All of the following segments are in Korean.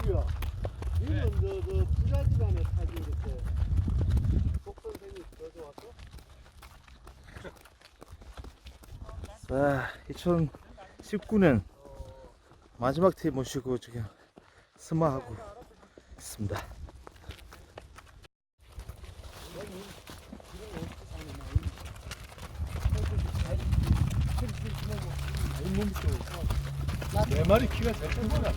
이거야. 이건 저 부자지간에 타지 이렇게. 복선생이 가져왔어? 자, 2019년 마지막 팀 모시고 지금 스마하고 있습니다. 네 마리 키가 제일 큰 거야.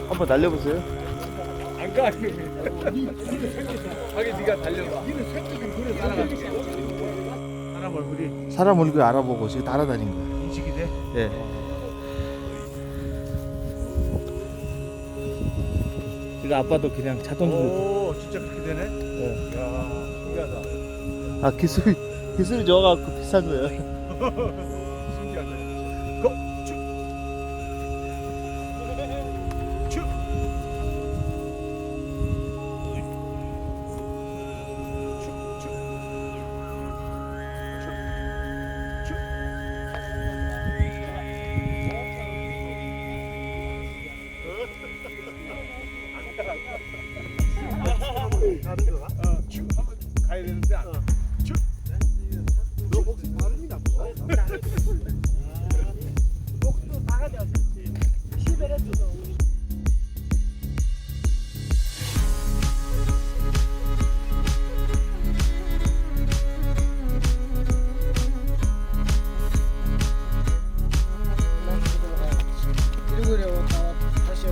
한번 날려보세요. 안 가. 하긴 네가 달려봐. 니는 새끼 좀 그래 따라갈게. 사람 얼굴이 사람 얼굴 알아보고 지금 따라다닌 거예요. 인식이 돼? 예. 이거 아빠도 그냥 자동으로. 오, 진짜 그렇게 되네? 예. 야, 신기하다. 아, 기술이 좋아갖고 비싼 거예요. 신기하다. 고! 쭉! 쭉! 다른 거가? 쭉! 한번 가야 되는데 안 쭉! 너 목소리 발음이 나쁘다. 목도 나가자. 시베레스. 그리고 다시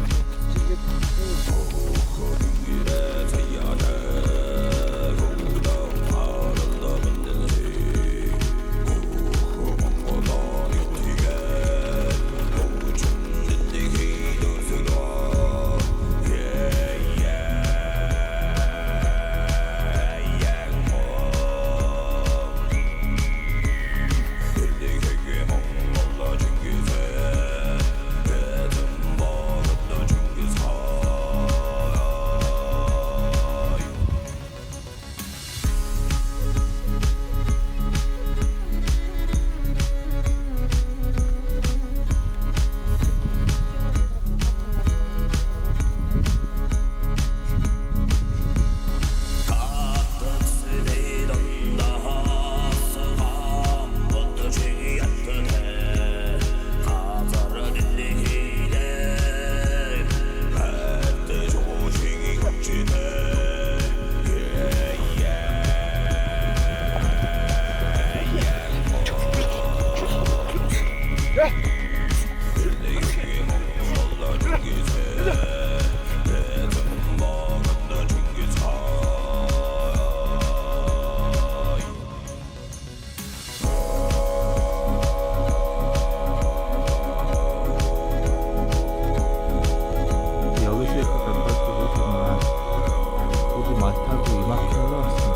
여기서 있었던 것도 정말 모두 많이 타고 이만큼 올라왔습니다.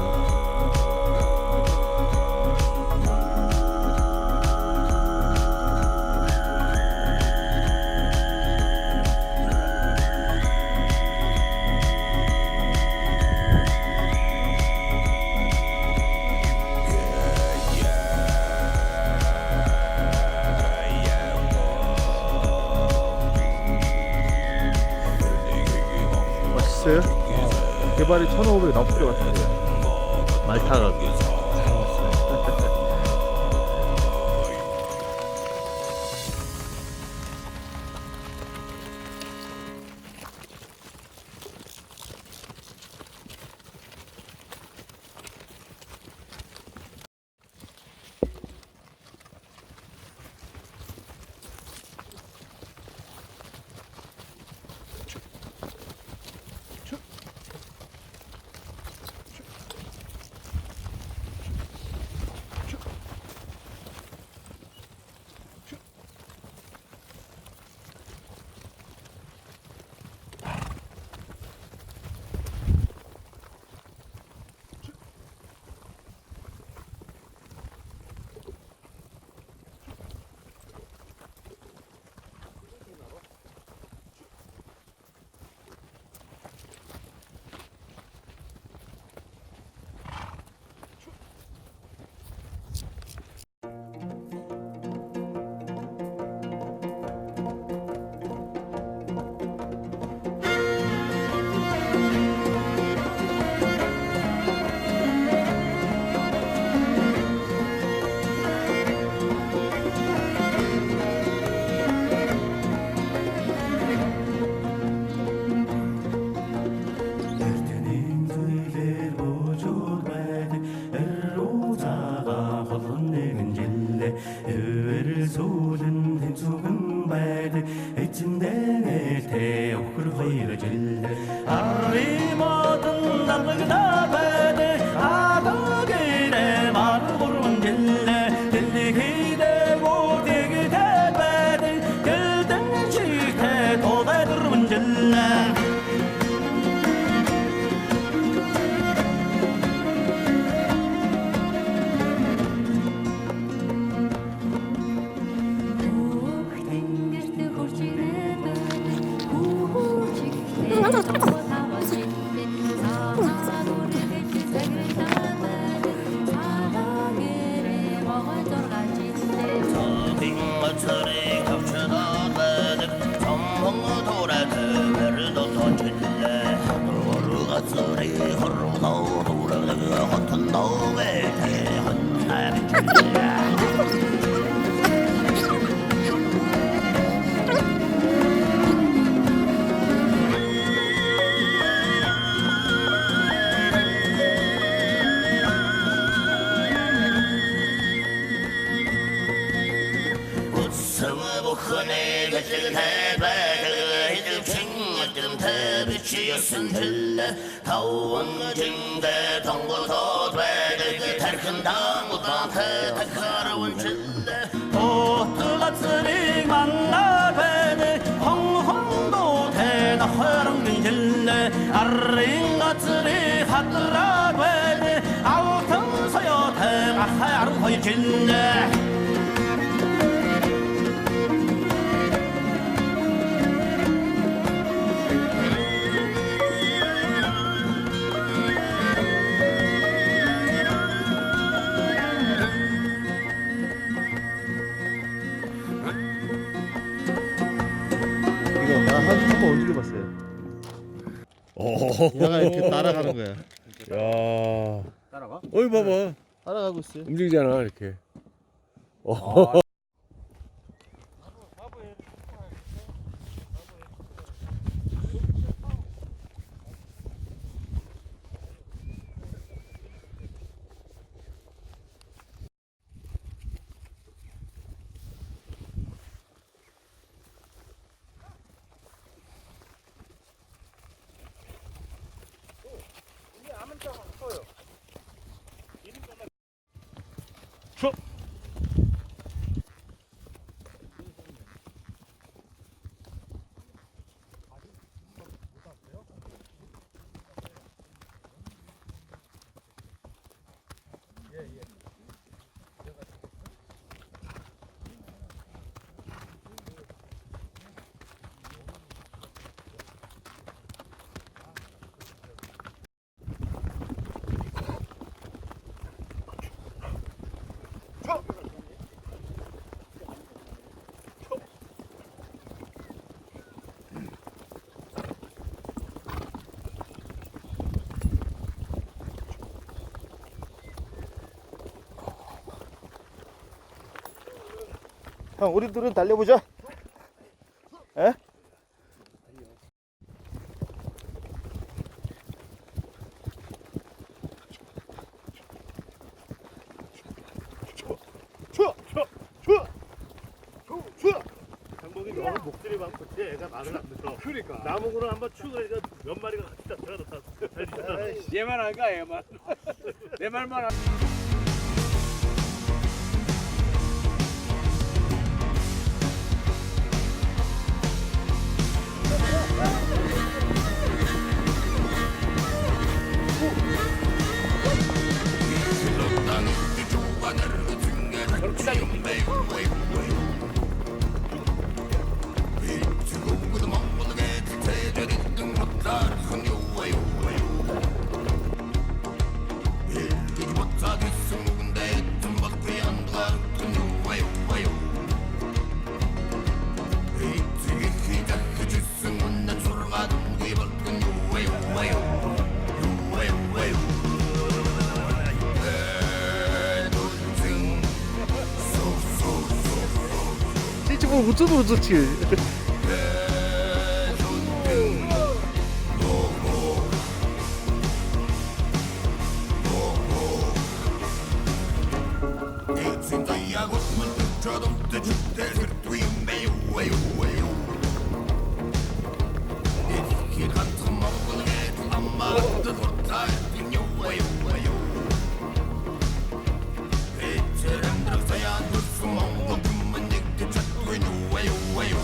맛있어요? 개발이 1,500 넘게 왔어요. 말타가. bedi içinde tevkür koyucille arrimadın dalgıda bedi adı gire var vurun cille dilli de bu digi de bedi gilden çikte toda durun cille Tavuğun içinde tongutu dvedi terkinden utantı tekarın çille Otlatırık manna bedi hong hong do te nahırın güncille Arrin atırık hatıra bedi altın soyote ahar koy çille 이거 나 한 번 움직여봤어요. 얘가 이렇게 따라가는 거야. 야. 따라가? 어이 봐봐. 따라가고 있어요. 움직이잖아 이렇게. 형, 우리 둘은 달려보자. 에? 장목이 너무 목소리 많고 제 애가 말을 안 들어. 그러니까. 나무구를 한번 추고 그러니까 몇 마리가 같이 다 들어갔다. 얘만 할까 얘만. 내 말만 할. 뭐 어쩌도 못 좋지. It's in the 어,